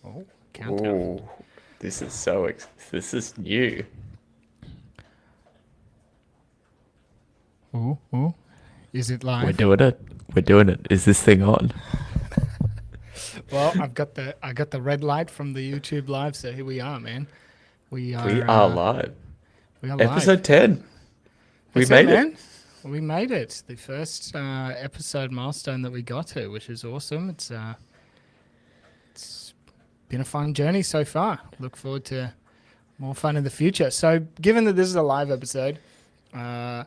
Oh, countdown. Ooh, this is new. Ooh. Is it We're live? doing it. We're doing it. Is this thing on? Well, I got the red light from the YouTube live, so here we are, man. We We are are live. we are live. Episode 10. We That's it, made it. man. We made it. The first episode milestone that we got to, which is awesome. It's been a fun journey so far. Look forward to more fun in the future. So, given that this is a live episode, we're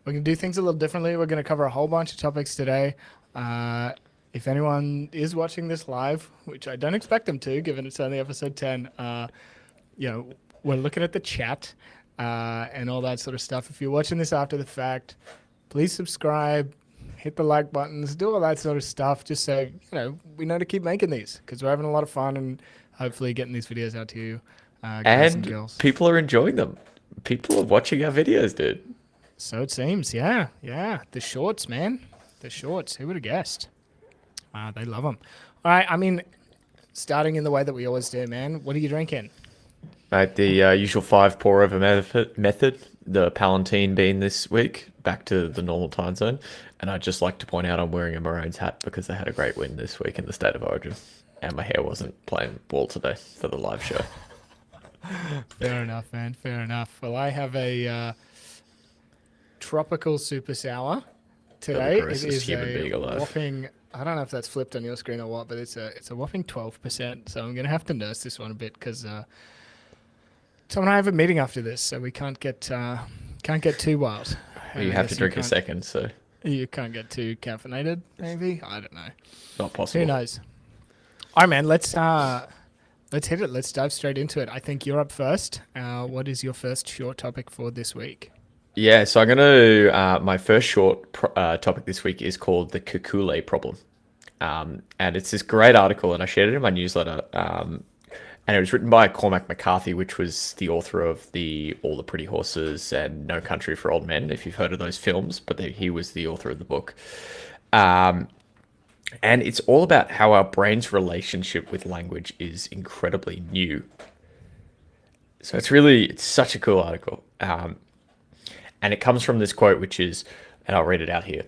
going to do things a little differently. We're going to cover a whole bunch of topics today. Uh, if anyone is watching this live, which I don't expect them to, given it's only episode 10, we're looking at the chat and all that sort of stuff. If you're watching this after the fact, please subscribe, hit the like buttons, do all that sort of stuff, just so we know to keep making these, because we're having a lot of fun and hopefully getting these videos out to you, guys and And girls. people are enjoying them. People are watching our videos, dude. So it seems, yeah. The shorts, man, the shorts. Who would have guessed? They love them. All right, I mean, starting in the way that we always do, man. What are you drinking? Mate, the usual 5 pour over method, the Palatine being this week, back to the normal time zone. And I'd just like to point out I'm wearing a Maroons hat because they had a great win this week in the State of Origin. And my hair wasn't playing ball today for the live show. Fair enough, man. Fair enough. Well, I have a tropical super sour You're the today. It grossest is human being a alive. whopping. I don't know if that's flipped on your screen or what, but it's a whopping 12%. So I'm gonna have to nurse this one a bit because Tom and I have a meeting after this, so we can't get too wild. Well, And you I have to guess drink a second, so you can't get too caffeinated. Maybe I don't know. not Who possible. knows? All right, man. Let's hit it. Let's dive straight into it. I think you're up first. What is your first short topic for this week? Yeah, so I'm going to, my first short topic this week is called the Kukule problem. And it's this great article, and I shared it in my newsletter. And it was written by Cormac McCarthy, which was the author of the All the Pretty Horses and No Country for Old Men, if you've heard of those films, but he was the author of the book. Um, and it's all about how our brain's relationship with language is incredibly new. So it's such a cool article. And it comes from this quote, which is, and I'll read it out here.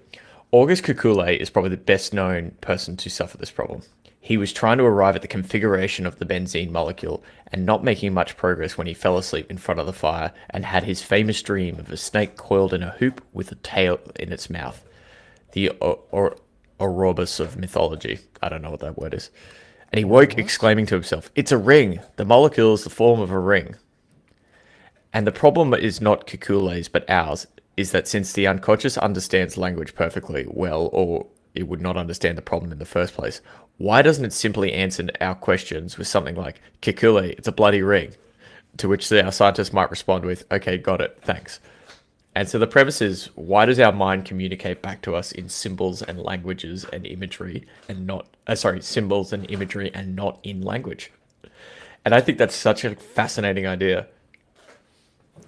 August Kukule is probably the best known person to suffer this problem. He was trying to arrive at the configuration of the benzene molecule and not making much progress when he fell asleep in front of the fire and had his famous dream of a snake coiled in a hoop with a tail in its mouth. The Orobus of mythology. I don't know what that word is. And he woke exclaiming to himself, "It's a ring! The molecule is the form of a ring." And the problem is not Kikule's, but ours, is that since the unconscious understands language perfectly well, or it would not understand the problem in the first place, why doesn't it simply answer our questions with something like, Kikule, it's a bloody ring? To which our scientists might respond with, okay, got it, thanks. And so the premise is, why does our mind communicate back to us in symbols and languages and imagery and not, symbols and imagery and not in language? And I think that's such a fascinating idea.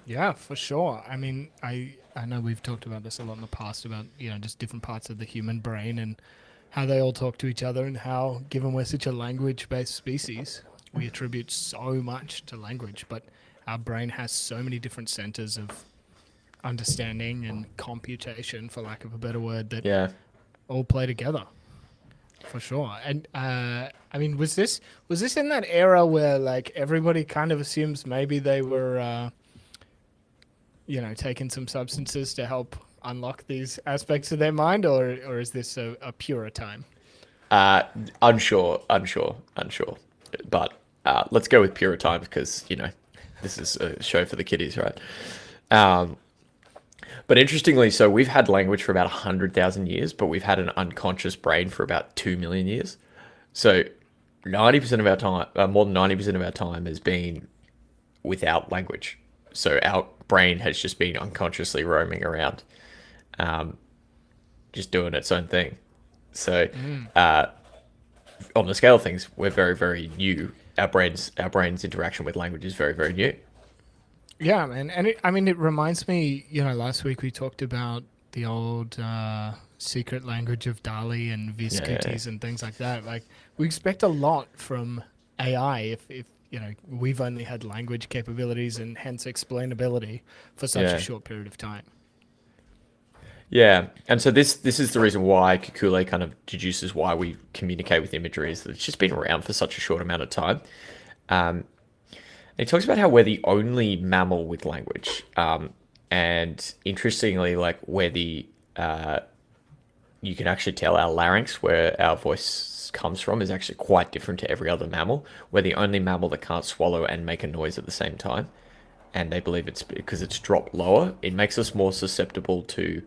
Yeah, for sure. I mean, I know we've talked about this a lot in the past about, just different parts of the human brain and how they all talk to each other, and how, given we're such a language-based species, we attribute so much to language, but our brain has so many different centers of understanding and computation, for lack of a better word, that Yeah. all play together. For sure. And I mean, was this in that era where like everybody kind of assumes maybe they were taking some substances to help unlock these aspects of their mind, or is this a purer time? Unsure. But let's go with pure times because, this is a show for the kiddies, right? But interestingly, so we've had language for about 100,000 years, but we've had an unconscious brain for about 2 million years. So 90% of our time, more than 90% of our time has been without language. So our brain has just been unconsciously roaming around, just doing its own thing. So on the scale of things, we're very, very new. Our brain's interaction with language is very, very new. Yeah, man. And it reminds me, last week we talked about the old secret language of Dali and Yeah. Viscutis and things like that. Like, we expect a lot from AI if we've only had language capabilities and hence explainability for such a Yeah. short period of time. Yeah, and so this is the reason why Kukule kind of deduces why we communicate with imagery is that it's just been around for such a short amount of time. Um, It talks about how we're the only mammal with language, and interestingly, like where the you can actually tell our larynx, where our voice comes from, is actually quite different to every other mammal. We're the only mammal that can't swallow and make a noise at the same time, and they believe it's because it's dropped lower. It makes us more susceptible to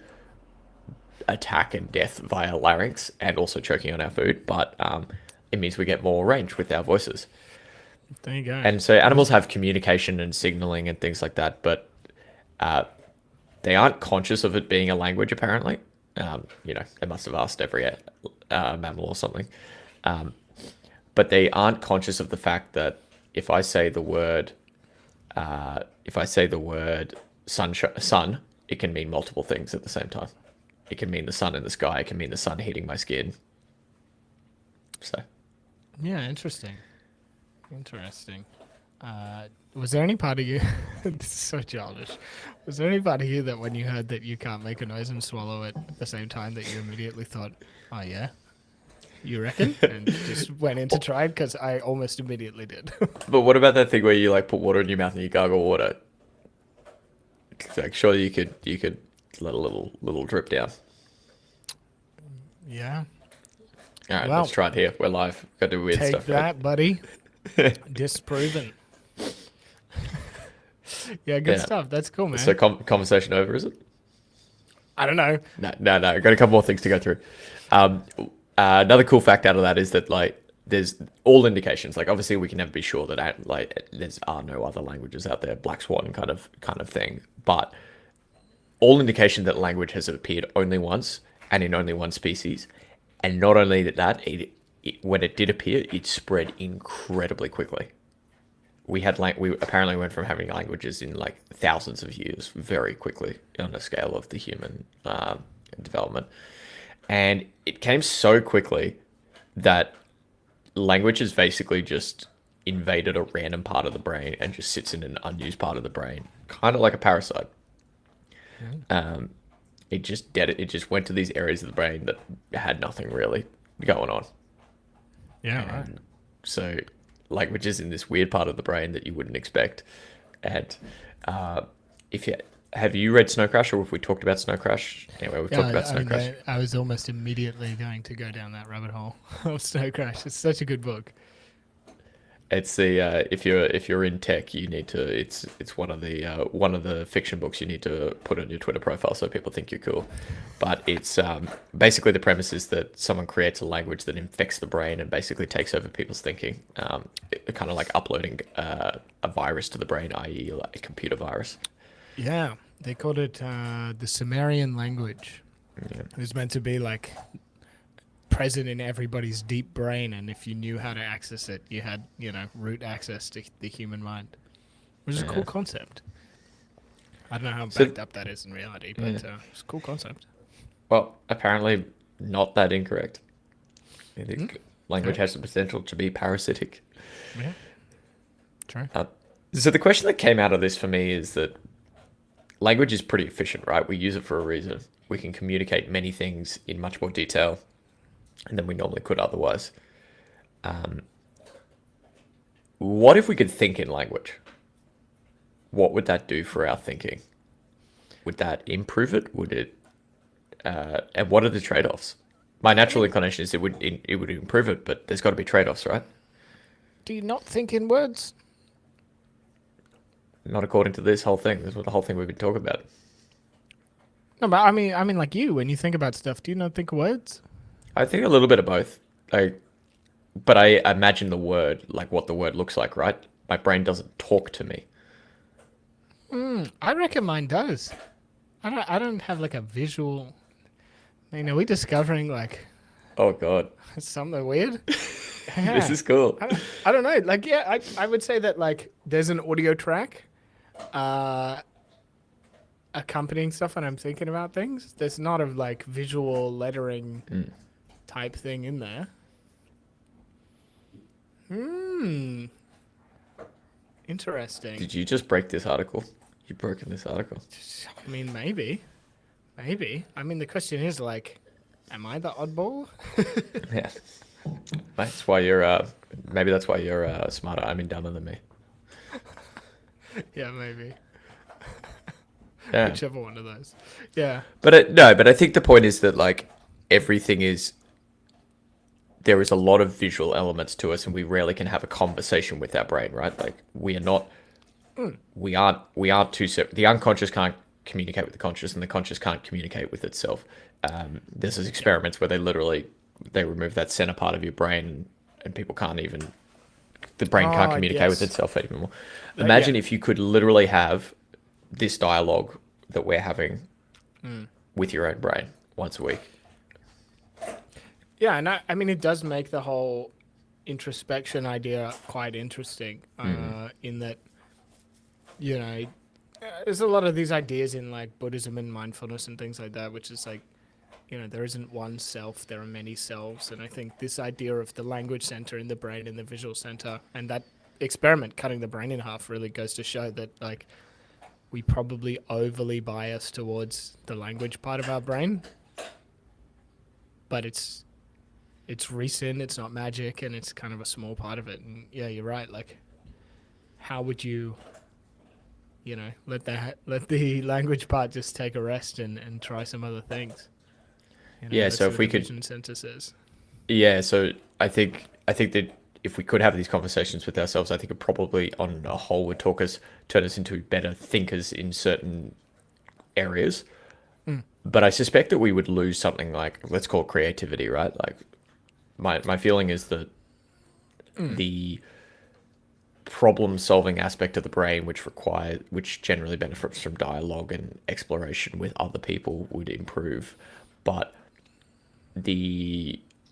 attack and death via larynx, and also choking on our food. But it means we get more range with our voices. There you go. And so animals have communication and signaling and things like that, but uh, they aren't conscious of it being a language, apparently. They must have asked every mammal or something. Um, but they aren't conscious of the fact that if I say the word, sun, it can mean multiple things at the same time. It can mean the sun in the sky. It can mean the sun hitting my skin. So, Yeah, interesting. Was there any part of you? This is so childish. Was there any part of you that when you heard that you can't make a noise and swallow it at the same time that you immediately thought, "Oh yeah, you reckon?" And just went in to try it? Because I almost immediately did. but what about that thing where you like put water in your mouth and you gargle water? Like, surely you could let a little drip down. Yeah. All right, Well, let's try it here. We're live. Got to do weird take stuff. that, buddy. Disproven. Yeah, good Yeah. stuff. That's cool, man. So conversation over, is it? I don't know. No. Got a couple more things to go through. Another cool fact out of that is that like there's all indications. Like obviously we can never be sure that there's are no other languages out there, black swan kind of thing. But all indication that language has appeared only once and in only one species, and not only that, when it did appear, it spread incredibly quickly. We apparently went from having languages in like thousands of years very quickly on a scale of the human development, and it came so quickly that language has basically just invaded a random part of the brain and just sits in an unused part of the brain, kind of like a parasite. It just went to these areas of the brain that had nothing really going on. Yeah, right. So language is in this weird part of the brain that you wouldn't expect. And have you read Snow Crash, or have we talked about Snow Crash? Anyway, we've talked about Snow Crash. I was almost immediately going to go down that rabbit hole of Snow Crash. It's such a good book. It's the if you're in tech, you need to. It's one of the fiction books you need to put on your Twitter profile so people think you're cool. But it's basically the premise is that someone creates a language that infects the brain and basically takes over people's thinking. Kind of like uploading a virus to the brain, i.e., like a computer virus. Yeah, they called it the Sumerian language. Yeah. It was meant to be like present in everybody's deep brain, and if you knew how to access it, you had root access to the human mind, which is a cool concept. I don't know how backed up that is in reality, but it's a cool concept. Well, apparently not that incorrect. I think language has the potential to be parasitic. Yeah, true. So the question that came out of this for me is that language is pretty efficient, right? We use it for a reason. We can communicate many things in much more detail than we normally could otherwise. What if we could think in language? What would that do for our thinking? Would that improve it? Would it? And what are the trade-offs? My natural inclination is it would improve it, but there's got to be trade-offs, right? Do you not think in words? Not according to this whole thing. This is what the whole thing we've been talking about. No, but I mean, like you, when you think about stuff, do you not think words? I think a little bit of both. But I imagine the word, like what the word looks like, right? My brain doesn't talk to me. I reckon mine does. I don't have like a visual. I mean, are we discovering like Oh God, something weird? this is cool. I don't know. Like, yeah, I would say that like there's an audio track accompanying stuff when I'm thinking about things. There's not a like visual lettering type thing in there. Interesting. Did you just break this article? You've broken this article. I mean, maybe. I mean, the question is like, am I the oddball? Yeah. That's why you're, maybe that's why you're smarter, I mean, dumber than me. Yeah, maybe. Yeah. Whichever one of those. Yeah. But no, but I think the point is that like everything is, there is a lot of visual elements to us and we rarely can have a conversation with our brain, right? Like we are not, we aren't too separate. The unconscious can't communicate with the conscious and the conscious can't communicate with itself. There's these experiments where they remove that center part of your brain and people can't even, the brain can't communicate with itself anymore. Imagine if you could literally have this dialogue that we're having with your own brain once a week. Yeah, and I mean, it does make the whole introspection idea quite interesting in that, you know, there's a lot of these ideas in like Buddhism and mindfulness and things like that, which is like, you know, there isn't one self, there are many selves. And I think this idea of the language center in the brain and the visual center and that experiment cutting the brain in half really goes to show that like we probably overly bias towards the language part of our brain, but it's recent, it's not magic, and it's kind of a small part of it. And yeah, you're right. Like, how would you, you know, let the language part just take a rest and try some other things? You know, Yeah, so if we could, vision center says. yeah, so I think that if we could have these conversations with ourselves, I think it probably on a whole would turn us into better thinkers in certain areas. But I suspect that we would lose something like, let's call it creativity, right? Like my feeling is that the problem solving aspect of the brain, which generally benefits from dialogue and exploration with other people, would improve. But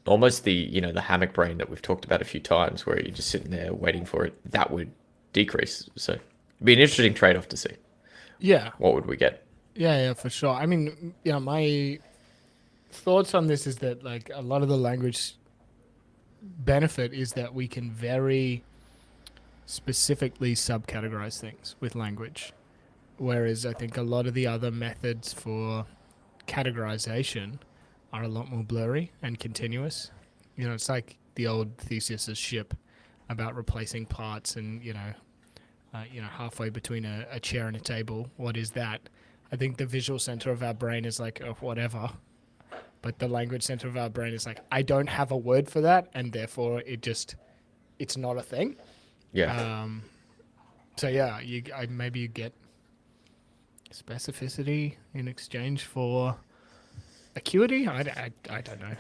almost the hammock brain that we've talked about a few times, where you're just sitting there waiting for it, that would decrease. So it'd be an interesting trade-off to see. Yeah. What would we get? Yeah, for sure. I mean, my thoughts on this is that like a lot of the language benefit is that we can very specifically subcategorize things with language, whereas I think a lot of the other methods for categorization are a lot more blurry and continuous. You know, it's like the old Theseus's ship about replacing parts and, halfway between a chair and a table. What is that? I think the visual center of our brain is like, whatever. But the language center of our brain is like, I don't have a word for that. And therefore it's not a thing. Yeah. So yeah, maybe you get specificity in exchange for acuity. I don't know.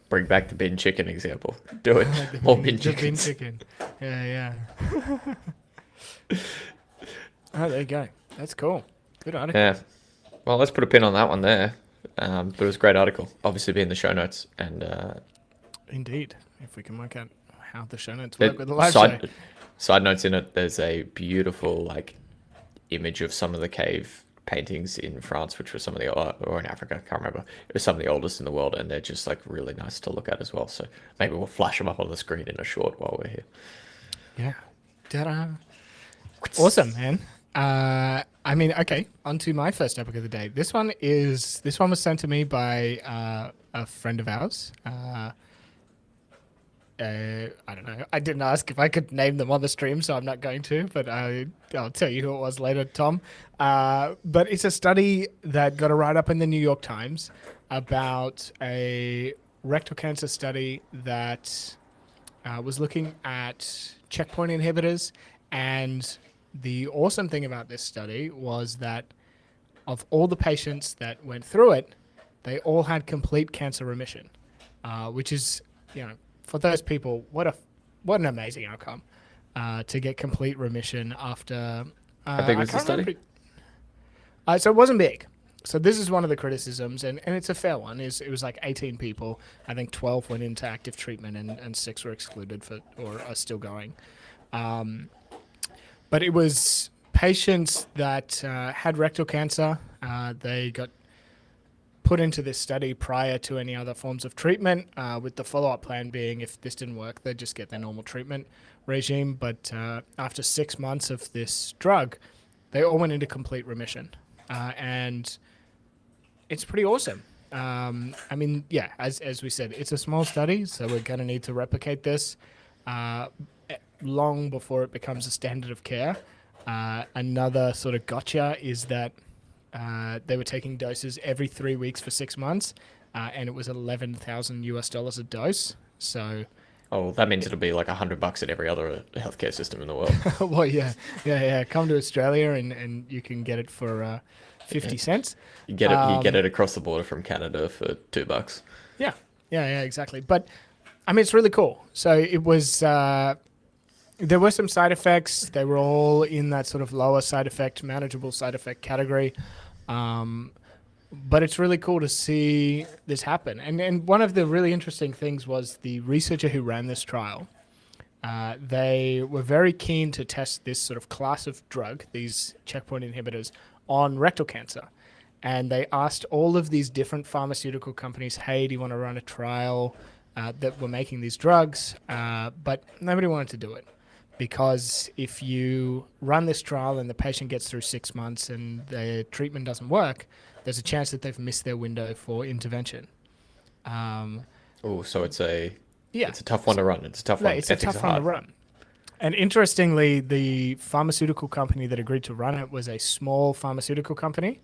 Bring back the bin chicken example. Do it. More bin chickens. Bin chicken. Yeah. Oh, there you go. That's cool. Good article. Yeah. Well, let's put a pin on that one there. But it was a great article. Obviously, be in the show notes. And indeed, if we can work out how the show notes work with the live show. Side notes in it. There's a beautiful image of some of the cave paintings in France, which were some of the or in Africa. I can't remember. It was some of the oldest in the world, and they're just really nice to look at as well. So maybe we'll flash them up on the screen in a short while we're here. Yeah. Ta-da. Awesome, man. I mean, okay, on to my first topic of the day. This one was sent to me by a friend of ours. I don't know. I didn't ask if I could name them on the stream, so I'm not going to, but I'll tell you who it was later, Tom. But it's a study that got a write-up in the New York Times about a rectal cancer study that was looking at checkpoint inhibitors. And the awesome thing about this study was that of all the patients that went through it, they all had complete cancer remission, which is, for those people, what an amazing outcome to get complete remission after. How big was the study? So it wasn't big. So this is one of the criticisms, and it's a fair one. It was like 18 people. I think 12 went into active treatment, and 6 were excluded or are still going. But it was patients that had rectal cancer. They got put into this study prior to any other forms of treatment, with the follow-up plan being if this didn't work, they'd just get their normal treatment regime. But after 6 months of this drug, they all went into complete remission. And it's pretty awesome. I mean, yeah, as we said, it's a small study, so we're going to need to replicate this long before it becomes a standard of care. Another sort of gotcha is that they were taking doses every 3 weeks for 6 months, and it was $11,000 a dose. So, Oh, that means it'll be like $100 at every other healthcare system in the world. well, yeah. Come to Australia and you can get it for 50 cents. You get it across the border from Canada for $2. Yeah, exactly. But I mean, it's really cool. So it was. There were some side effects. They were all in that sort of lower side effect, manageable side effect category. But it's really cool to see this happen. And one of the really interesting things was the researcher who ran this trial. They were very keen to test this sort of class of drug, these checkpoint inhibitors, on rectal cancer. And they asked all of these different pharmaceutical companies, hey, do you want to run a trial that were making these drugs? But nobody wanted to do it. Because if you run this trial and the patient gets through 6 months and the treatment doesn't work, there's a chance that they've missed their window for intervention. So it's a tough one to run. It's a tough one. It's a tough one to run. And interestingly, the pharmaceutical company that agreed to run it was a small pharmaceutical company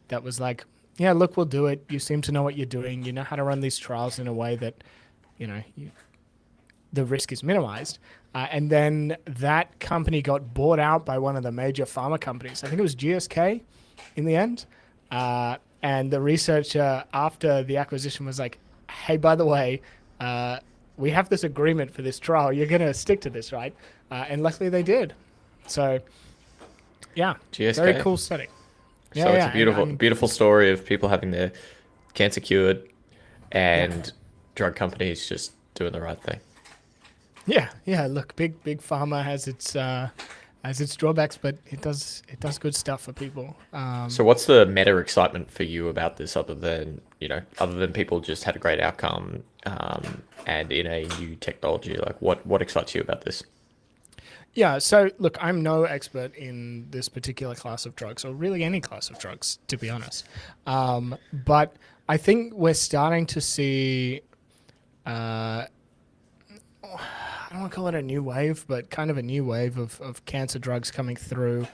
that was like, yeah, look, we'll do it. You seem to know what you're doing. You know how to run these trials in a way that, the risk is minimized. And then that company got bought out by one of the major pharma companies. I think it was GSK in the end. And the researcher after the acquisition was like, hey, by the way, we have this agreement for this trial. You're going to stick to this, right? And luckily they did. So, yeah, GSK. Very cool study. So it's a beautiful story of people having their cancer cured and drug companies just doing the right thing. Yeah. Look, big pharma has its drawbacks, but it does good stuff for people. So what's the meta excitement for you about this, other than people just had a great outcome and in a new technology? Like what excites you about this? Yeah, so look, I'm no expert in this particular class of drugs, or really any class of drugs, to be honest. But I think we're starting to see, I don't want to call it a new wave, but kind of a new wave of cancer drugs coming through,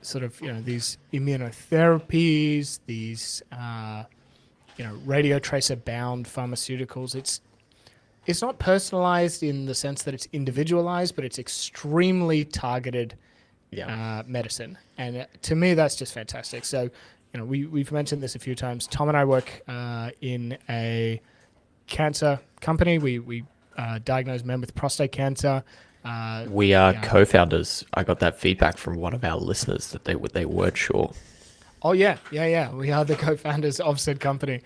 sort of, these immunotherapies, these, radiotracer-bound pharmaceuticals. It's not personalized in the sense that it's individualized, but it's extremely targeted medicine. And to me, that's just fantastic. So, we've mentioned this a few times. Tom and I work in a cancer company. We diagnose men with prostate cancer. We are co-founders. I got that feedback from one of our listeners that they weren't sure. Oh, yeah. We are the co-founders of said company.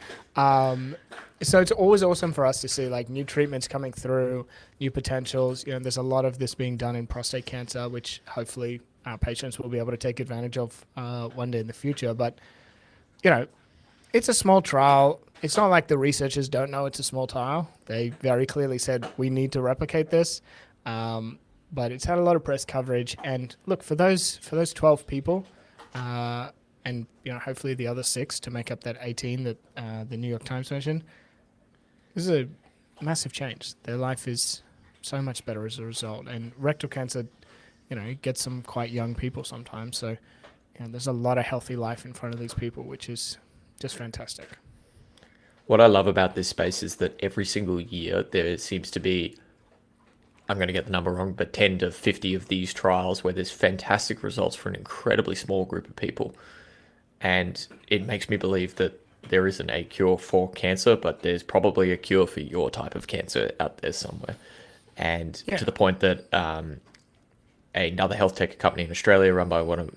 So it's always awesome for us to see like new treatments coming through, new potentials. There's a lot of this being done in prostate cancer, which hopefully our patients will be able to take advantage of one day in the future. But, it's a small trial. It's not like the researchers don't know it's a small trial. They very clearly said we need to replicate this. But it's had a lot of press coverage. And look, for those 12 people, and hopefully the other 6 to make up that 18 that the New York Times mentioned, this is a massive change. Their life is so much better as a result. And rectal cancer, gets some quite young people sometimes. So, there's a lot of healthy life in front of these people, which is just fantastic. What I love about this space is that every single year there seems to be, I'm going to get the number wrong, but 10 to 50 of these trials where there's fantastic results for an incredibly small group of people. And it makes me believe that there isn't a cure for cancer, but there's probably a cure for your type of cancer out there somewhere. And to the point that another health tech company in Australia run by one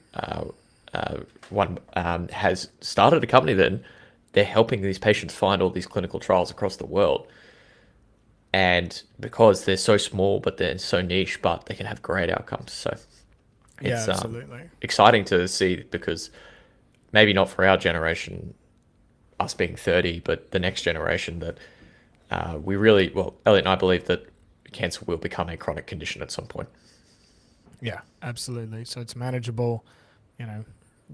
has started a company that they're helping these patients find all these clinical trials across the world. And because they're so small, but they're so niche, but they can have great outcomes. So it's absolutely exciting to see, because maybe not for our generation, us being 30, but the next generation that Elliot and I believe that cancer will become a chronic condition at some point. Yeah, absolutely. So it's manageable. You know,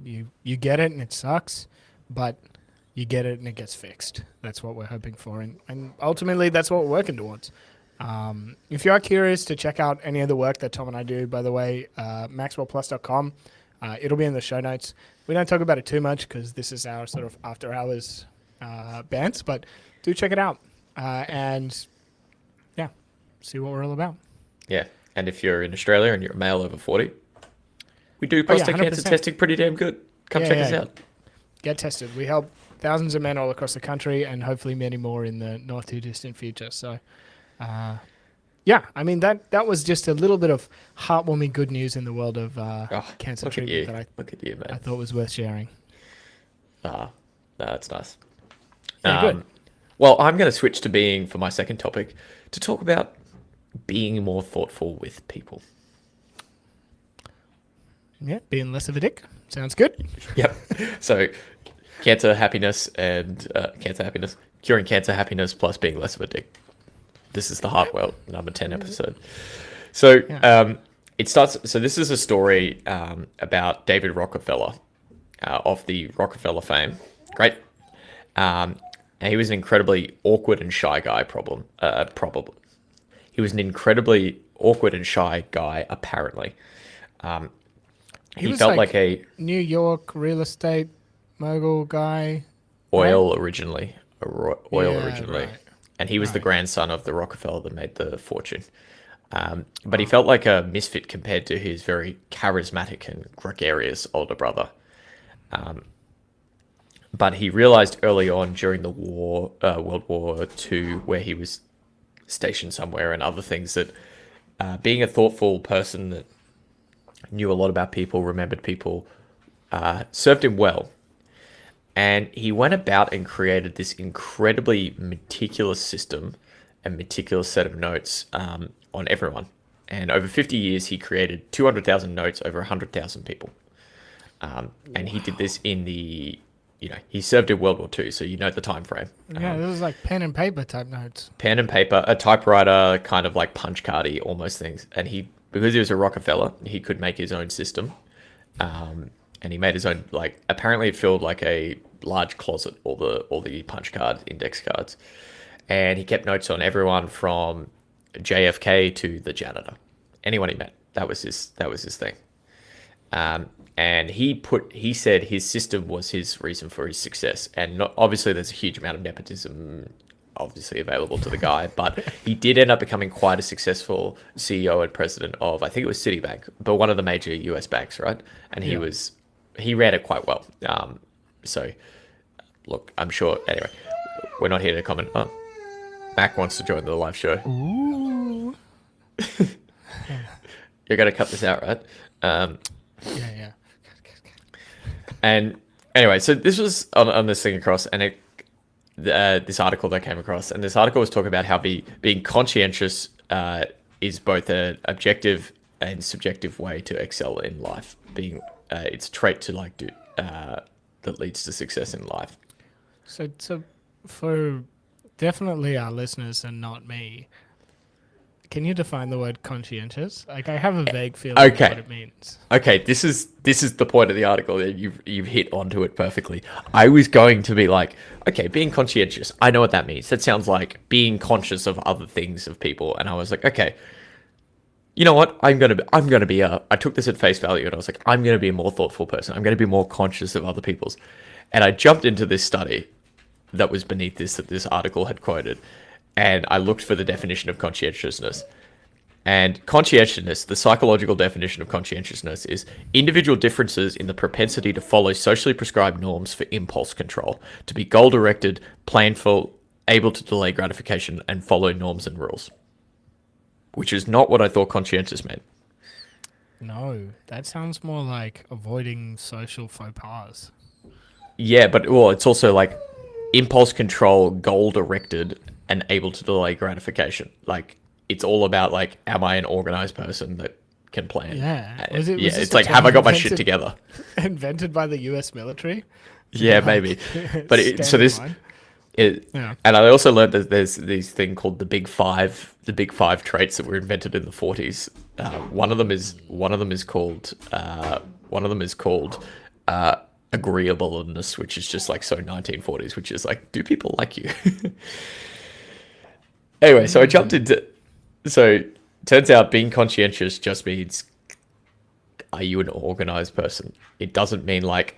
you get it and it sucks, but you get it and it gets fixed. That's what we're hoping for, and ultimately that's what we're working towards. If you are curious to check out any of the work that Tom and I do, by the way, maxwellplus.com, it'll be in the show notes. We don't talk about it too much because this is our sort of after hours bants, but do check it out and yeah, see what we're all about. Yeah, and if you're in Australia and you're a male over 40, we do prostate cancer testing pretty damn good. Come check us out. Get tested. We help thousands of men all across the country and hopefully many more in the not too distant future. So, yeah, I mean, that was just a little bit of heartwarming good news in the world of cancer treatment that I thought was worth sharing. No, that's nice. Yeah, good. Well, I'm going to switch to being, for my second topic, to talk about being more thoughtful with people. Yeah, being less of a dick. Sounds good. Yep. So, cancer happiness, curing cancer happiness plus being less of a dick. This is the Heartwell number 10 episode. So, it starts. So, this is a story about David Rockefeller of the Rockefeller fame. Great. And he was an incredibly awkward and shy guy. Probably. He was an incredibly awkward and shy guy, apparently. He felt like a New York real estate mogul guy. Oil originally. Right. And he was the grandson of the Rockefeller that made the fortune. But he felt like a misfit compared to his very charismatic and gregarious older brother. But he realized early on during the war, World War II, where he was stationed somewhere and other things, that being a thoughtful person that knew a lot about people, remembered people, served him well. And he went about and created this incredibly meticulous system and meticulous set of notes on everyone. And over 50 years, he created 200,000 notes over 100,000 people. And he did this in the, he served in World War II, so you know the time frame. Yeah, this is like pen and paper type notes. Pen and paper, a typewriter, kind of like punch cardy, almost things. And because he was a Rockefeller, he could make his own system. And he made his own, apparently it filled like a large closet, all the punch card index cards. And he kept notes on everyone from JFK to the janitor. Anyone he met, that was his thing. And he said his system was his reason for his success. And obviously there's a huge amount of nepotism obviously available to the guy, but he did end up becoming quite a successful CEO and president of, I think it was Citibank, but one of the major US banks, right? And he ran it quite well. So look, I'm sure, anyway, we're not here to comment. Oh, Mac wants to join the live show. Ooh. You're going to cut this out, right? Yeah. And anyway, so this was on this thing across, and this article that came across, and this article was talking about how being conscientious is both an objective and subjective way to excel in life. Being it's a trait to do that leads to success in life. So for definitely our listeners and not me, can you define the word conscientious? I have a vague feeling of what it means. Okay, this is the point of the article. You've hit onto it perfectly. I was going to be like, okay, being conscientious, I know what that means. That sounds like being conscious of other things, of people. And I was like, okay, you know what? I took this at face value and I was like, I'm gonna be a more thoughtful person. I'm gonna be more conscious of other people's. And I jumped into this study that was beneath this that this article had quoted. And I looked for the definition of conscientiousness. And conscientiousness, the psychological definition of conscientiousness, is individual differences in the propensity to follow socially prescribed norms for impulse control, to be goal-directed, planful, able to delay gratification, and follow norms and rules. Which is not what I thought conscientious meant. No, that sounds more like avoiding social faux pas. Yeah, but it's also like impulse control, goal-directed, and able to delay gratification. It's all about am I an organized person that can plan? Yeah. It's like, have I got my shit together? Invented by the US military? Yeah, Like, maybe. But so standard this, line. it, Yeah. and I also learned that there's these thing called the big five traits that were invented in the 40s. One of them is called agreeableness, which is just like so 1940s, which is like, do people like you? Anyway, so I jumped into. So turns out being conscientious just means, are you an organized person? It doesn't mean like.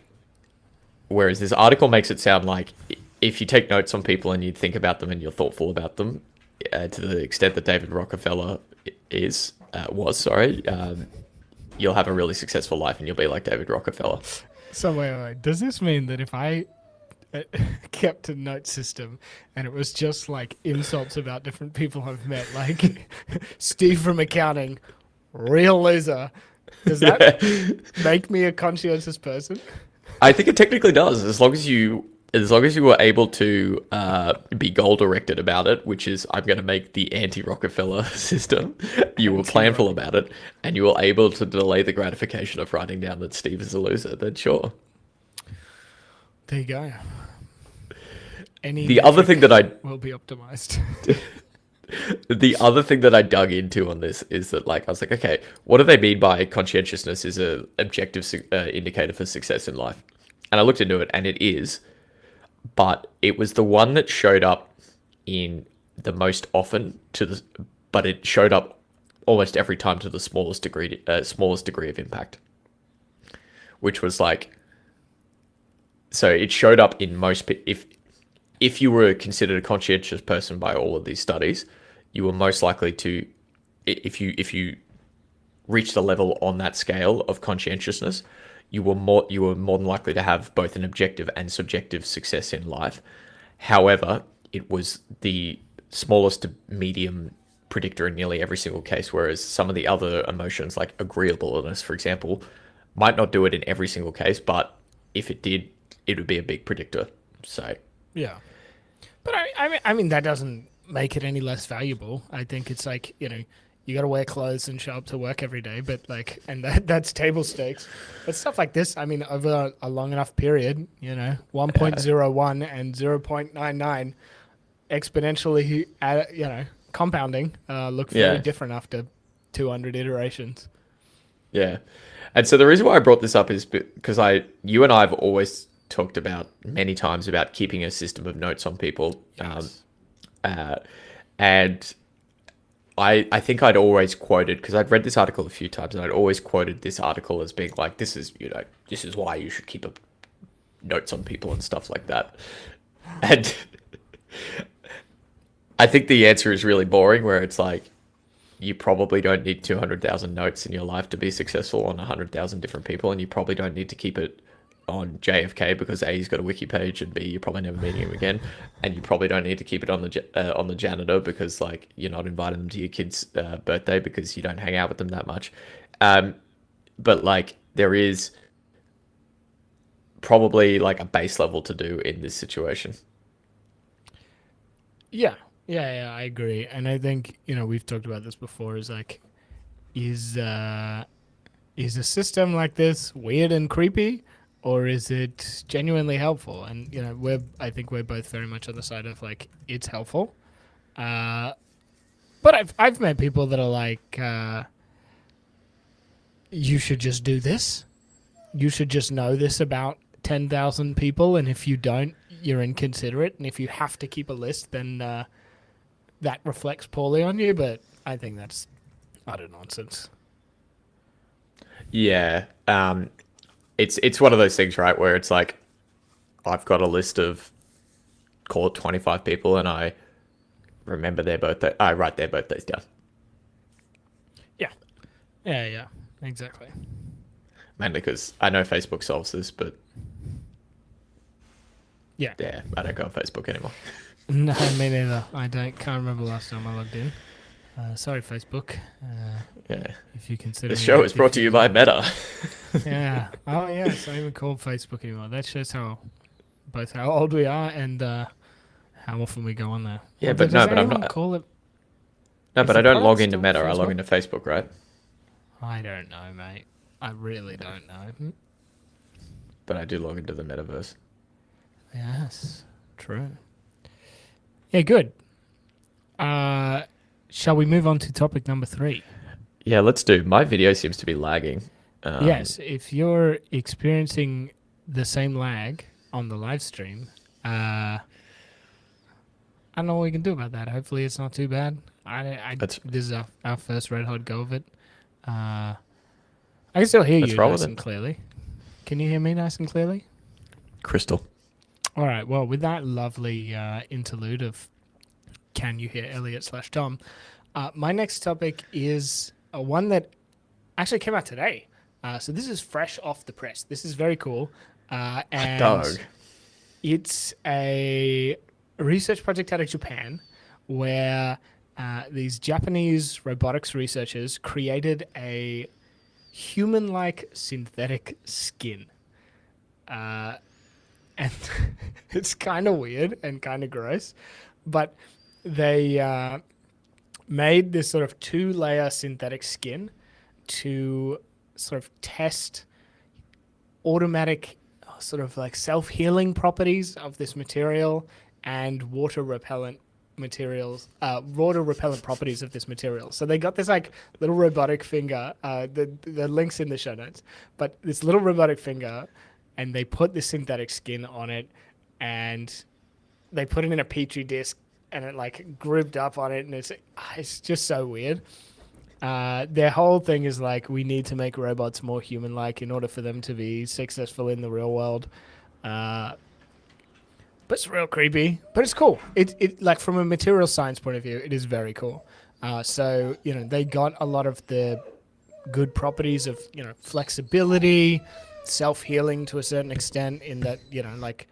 Whereas this article makes it sound like if you take notes on people and you think about them and you're thoughtful about them, to the extent that David Rockefeller you'll have a really successful life and you'll be like David Rockefeller. So wait. Does this mean that if I kept a note system and it was just like insults about different people I've met, like Steve from accounting, real loser, does that make me a conscientious person? I think it technically does, as long as you were able to be goal directed about it, which is I'm going to make the anti-Rockefeller system. You were planful about it, and you were able to delay the gratification of writing down that Steve is a loser. Then sure. There you go. The other thing that I will be optimized. The other thing that I dug into on this is that, like, I was like, okay, what do they mean by conscientiousness is a objective indicator for success in life? And I looked into it, and it is, but it was the one that showed up in the most often but it showed up almost every time to the smallest degree of impact, which was like, so it showed up in most if you were considered a conscientious person by all of these studies, you were most likely to, if you reach the level on that scale of conscientiousness, you were more than likely to have both an objective and subjective success in life. However, it was the smallest to medium predictor in nearly every single case, whereas some of the other emotions, like agreeableness, for example, might not do it in every single case, but if it did, it would be a big predictor. So yeah, but I mean that doesn't make it any less valuable. I think it's like, you got to wear clothes and show up to work every day, but like, and that's table stakes. But stuff like this, I mean, over a long enough period, 1.01 and 0.99 exponentially, compounding, look very different after 200 iterations. Yeah. And so the reason why I brought this up is because you and I have always talked about many times about keeping a system of notes on people. Yes. And I think I'd always quoted, because I'd read this article a few times, and I'd always quoted this article as being like, this is why you should keep notes on people and stuff like that. And I think the answer is really boring, where it's like, you probably don't need 200,000 notes in your life to be successful on 100,000 different people, and you probably don't need to keep it on JFK because A, he's got a wiki page, and B, you're probably never meeting him again, and you probably don't need to keep it on the janitor because, like, you're not inviting them to your kid's birthday because you don't hang out with them that much. But like, there is probably like a base level to do in this situation. Yeah, I agree, and I think we've talked about this before. Is like, is a system like this weird and creepy, or is it genuinely helpful? And I think we're both very much on the side of like, it's helpful. But I've met people that are like, you should just do this. You should just know this about 10,000 people, and if you don't, you're inconsiderate. And if you have to keep a list, then that reflects poorly on you. But I think that's utter nonsense. Yeah. It's one of those things, right, where it's like, I've got a list of, call it 25 people, and I remember their birthday. I write their birthdays down. Yeah, exactly. Mainly because I know Facebook solves this, but yeah, I don't go on Facebook anymore. No, me neither. Can't remember the last time I logged in. Sorry, Facebook. If you consider the show is brought to you by Meta. Yeah. Oh, yeah. It's not even called Facebook anymore. That shows both how old we are and how often we go on there. Yeah, but no, but I'm not. Call it. No, but I don't log into Meta. I log into Facebook, right? I don't know, mate. I really don't know. But I do log into the metaverse. Yes, true. Yeah, good. Shall we move on to topic number 3? Yeah, let's do. My video seems to be lagging. Yes, if you're experiencing the same lag on the live stream, I don't know what we can do about that. Hopefully, it's not too bad. Let's This is our first red hot go of it. I can still hear let's you roll nice with and it. clearly. Can you hear me nice and clearly? Crystal. All right. Well, with that lovely interlude of "Can you hear Elliot / Tom?" My next topic is one that actually came out today. So this is fresh off the press. This is very cool, and Doug. it's a research project out of Japan where these Japanese robotics researchers created a human-like synthetic skin. And it's kind of weird and kind of gross, but they made this sort of 2-layer synthetic skin to sort of test automatic sort of like self-healing properties of this material and water repellent properties of this material. So they got this like little robotic finger, the links in the show notes, but this little robotic finger, and they put this synthetic skin on it, and they put it in a petri dish, and it like grouped up on it, and it's just so weird. Their whole thing is like, we need to make robots more human-like in order for them to be successful in the real world. But it's real creepy, but it's cool. It like from a material science point of view, it is very cool. So they got a lot of the good properties of flexibility, self-healing to a certain extent. In that like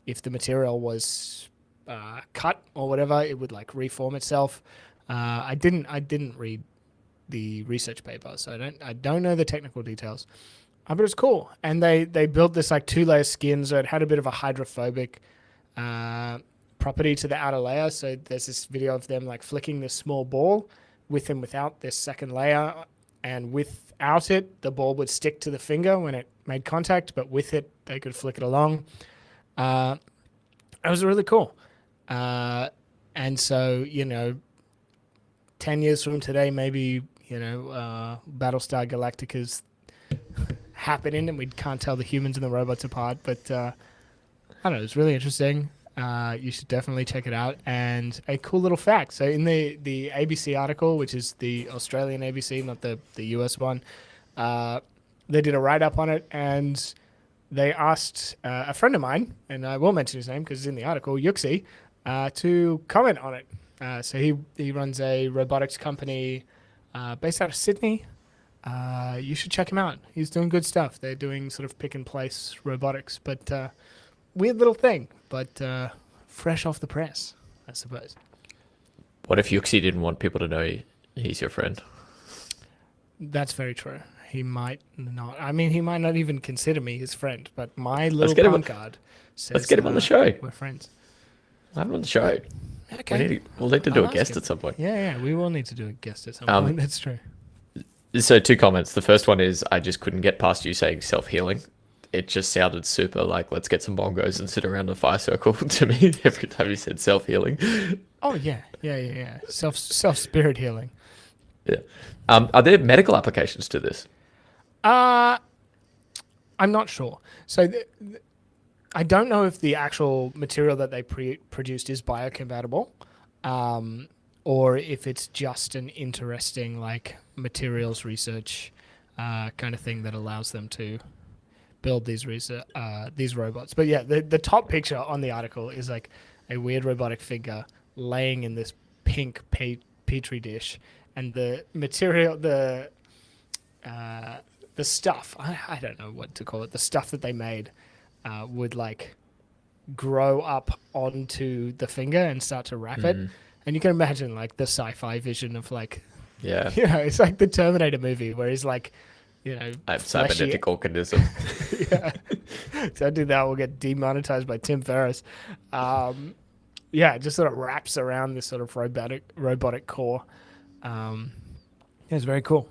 if the material was cut or whatever, it would like reform itself. I didn't read the research paper, so I don't know the technical details. But it's cool, and they built this like 2-layer skin, so it had a bit of a hydrophobic property to the outer layer. So there's this video of them like flicking this small ball with and without this second layer, and without it, the ball would stick to the finger when it made contact, but with it, they could flick it along. It was really cool. And so 10 years from today, maybe Battlestar Galactica's happening, and we can't tell the humans and the robots apart. But I don't know, it's really interesting. You should definitely check it out. And a cool little fact. So in the ABC article, which is the Australian ABC, not the US one, they did a write-up on it, and they asked a friend of mine, and I will mention his name because it's in the article, Yuxi, to comment on it. So he runs a robotics company based out of Sydney. You should check him out. He's doing good stuff. They're doing sort of pick and place robotics, but weird little thing, but fresh off the press, I suppose. What if Yuxi didn't want people to know he's your friend? That's very true. He might not. I mean, he might not even consider me his friend, but my little get him palm card says Let's get him on the show. we're friends. Have him on the show. Okay. We'll need to do I'll a guest ask him. at some point. Yeah, we will need to do a guest at some point. That's true. So 2 comments. The first one is I just couldn't get past you saying self-healing. It just sounded super like, let's get some bongos and sit around a fire circle to me every time you said self-healing. Oh yeah. Self spirit healing. Yeah. Are there medical applications to this? I'm not sure. So I don't know if the actual material that they produced is biocompatible, or if it's just an interesting like materials research kind of thing that allows them to build these robots. But yeah, the top picture on the article is like a weird robotic figure laying in this pink petri dish, and the material, the stuff, I don't know what to call it, the stuff that they made would like grow up onto the finger and start to wrap it. And you can imagine like the sci-fi vision of like, Yeah. It's like the Terminator movie where he's like, I have cybernetic organism. Yeah. Don't do that, we'll get demonetized by Tim Ferriss. It just sort of wraps around this sort of robotic core. It's very cool.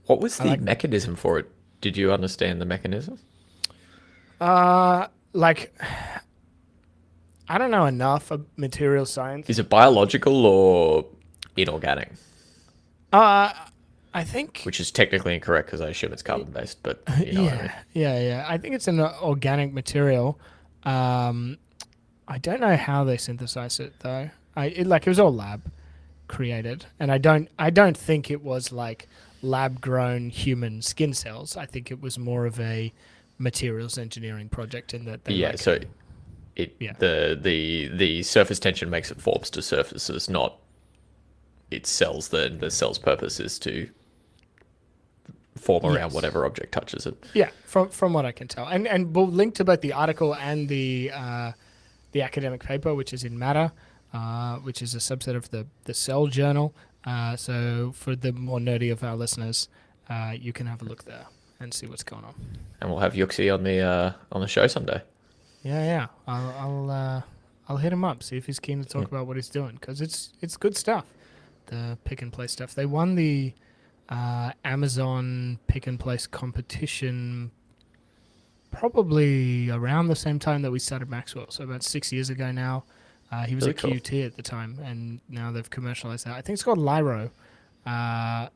What was the mechanism for it? Did you understand the mechanism? Like I don't know enough of material science. Is it biological or inorganic? Uh, I think, Which is technically incorrect because I assume it's carbon based, but you know what I mean. yeah. I think it's an organic material. Um, I don't know how they synthesize it though. It was all lab created, and I don't think it was like lab grown human skin cells. I think it was more of a materials engineering project in that they Yeah, like so it yeah the surface tension makes it forms to surfaces, not its cells. The cell's purpose is to form around yes whatever object touches it. yeah from what I can tell, and we'll link to both the article and the academic paper, which is in Matter, which is a subset of the Cell Journal. So for the more nerdy of our listeners, you can have a look there and see what's going on. And we'll have Yuxi on the show someday. Yeah. I'll hit him up, see if he's keen to talk about what he's doing, because it's good stuff. The pick and place stuff. They won the Amazon pick and place competition probably around the same time that we started Maxwell, so about 6 years ago now. He was Really at cool. QUT at the time, and now they've commercialized that. I think it's called Lyro. I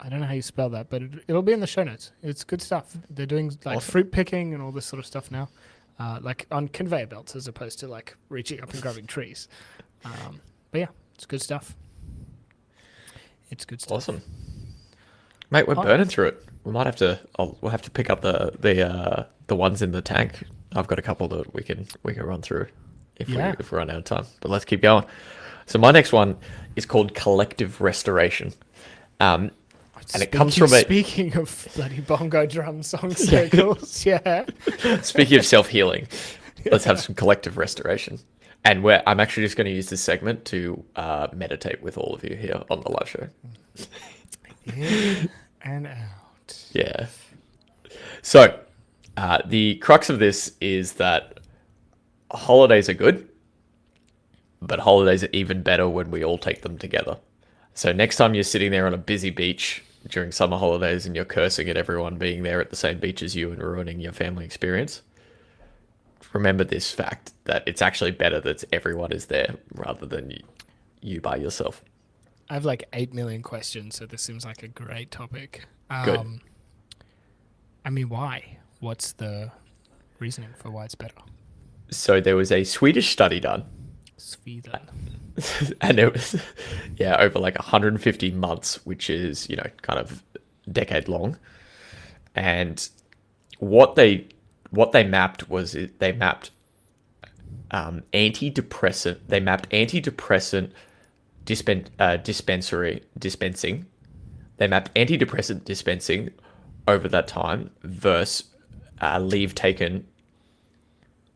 don't know how you spell that, but it'll be in the show notes. It's good stuff. They're doing like Awesome. fruit picking and all this sort of stuff now, like on conveyor belts as opposed to like reaching up and grabbing trees. But yeah, it's good stuff. It's good stuff. Awesome, mate. We're Oh. burning through it. We might have to. We'll have to pick up the ones in the tank. I've got a couple that we can run through if we run out of time. But let's keep going. So my next one is called collective restoration. And it comes from Speaking of bloody bongo drum song circles, yeah. Speaking of self-healing, let's have some collective restoration. And I'm actually just going to use this segment to meditate with all of you here on the live show. In and out. Yeah. So the crux of this is that holidays are good, but holidays are even better when we all take them together. So next time you're sitting there on a busy beach during summer holidays and you're cursing at everyone being there at the same beach as you and ruining your family experience, remember this fact that it's actually better that everyone is there rather than you by yourself. I have like 8 million questions, so this seems like a great topic. Good. I mean, why? What's the reasoning for why it's better? So there was a Swedish study done, Sweden. and it was over like 150 months, which is kind of decade long. And what they mapped was they mapped antidepressant dispensing. They mapped antidepressant dispensing over that time versus leave taken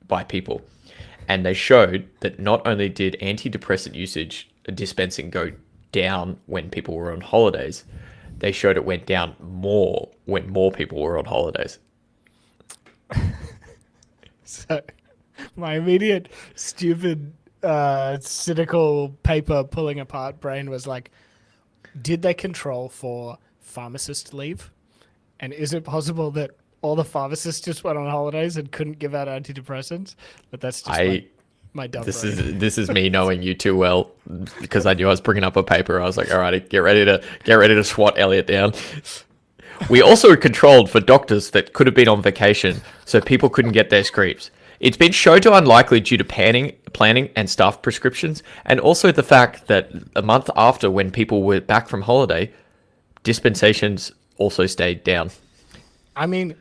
by people. And they showed that not only did antidepressant usage dispensing go down when people were on holidays, they showed it went down more when more people were on holidays. So my immediate stupid cynical paper pulling apart brain was like, did they control for pharmacist leave? And is it possible that all the pharmacists just went on holidays and couldn't give out antidepressants? But that's just my dumb brain. This is me knowing you too well, because I knew I was bringing up a paper. I was like, all right, get ready to swat Elliot down. We also controlled for doctors that could have been on vacation, so people couldn't get their scripts. It's been shown to unlikely due to planning and staff prescriptions, and also the fact that a month after, when people were back from holiday, dispensations also stayed down. I mean,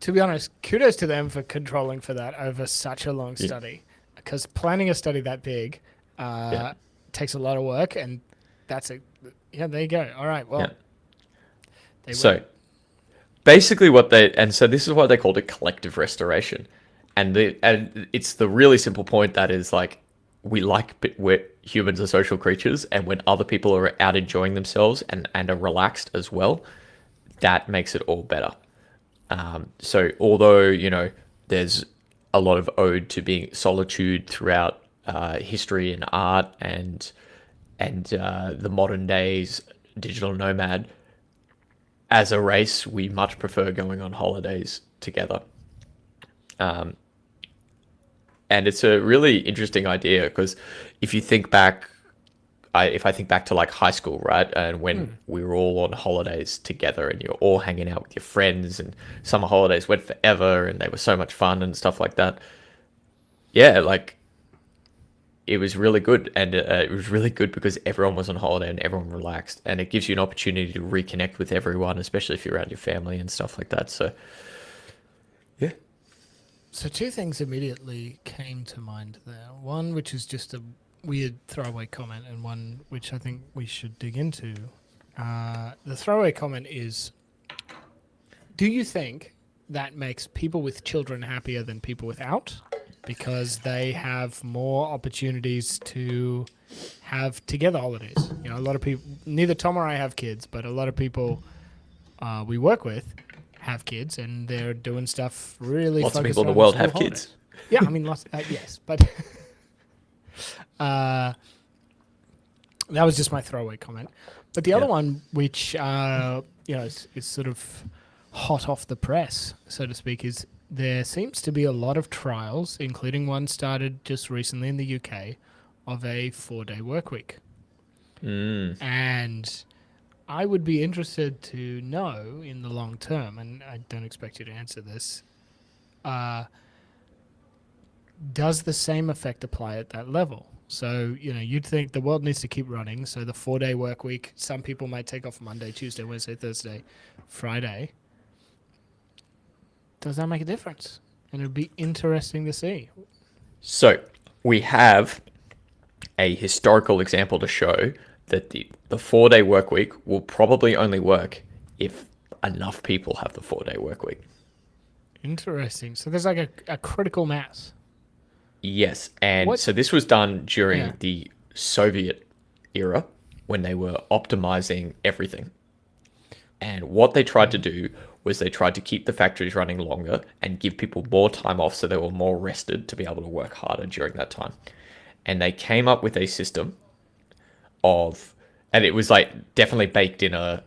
to be honest, kudos to them for controlling for that over such a long study, because planning a study that big takes a lot of work, and there you go. All right, well, so basically so this is why they called it collective restoration. And it's the really simple point that is like, we're humans are social creatures, and when other people are out enjoying themselves and are relaxed as well, that makes it all better. So although, there's a lot of ode to being solitude throughout history and art and the modern days digital nomad, as a race, we much prefer going on holidays together. And it's a really interesting idea because if you think back, if I think back to like high school, right? And when we were all on holidays together and you're all hanging out with your friends and summer holidays went forever and they were so much fun and stuff like that. Yeah, like it was really good. And it was really good because everyone was on holiday and everyone relaxed. And it gives you an opportunity to reconnect with everyone, especially if you're around your family and stuff like that. So, yeah. So two things immediately came to mind there. One, which is just a weird throwaway comment, and one which I think we should dig into. The throwaway comment is, do you think that makes people with children happier than people without? Because they have more opportunities to have together holidays. You know, a lot of people, neither Tom or I have kids, but a lot of people we work with have kids, and they're doing stuff really. Lots of focused people in the on world school have holidays. kids. Yeah, I mean, lots. Yes, but that was just my throwaway comment. But the other one, which you know, is sort of hot off the press, so to speak, is there seems to be a lot of trials, including one started just recently in the UK, of a 4-day work week. And I would be interested to know in the long term, and I don't expect you to answer this, does the same effect apply at that level? So, you know, you'd think the world needs to keep running. So the 4-day work week, some people might take off Monday, Tuesday, Wednesday, Thursday, Friday. Does that make a difference? And it'd be interesting to see. So we have a historical example to show that the 4-day work week will probably only work if enough people have the 4-day work week. Interesting. So there's like a critical mass. Yes. And so this was done during the Soviet era when they were optimizing everything. And what they tried to do was they tried to keep the factories running longer and give people more time off so they were more rested to be able to work harder during that time. And they came up with a system of, and it was like definitely baked in a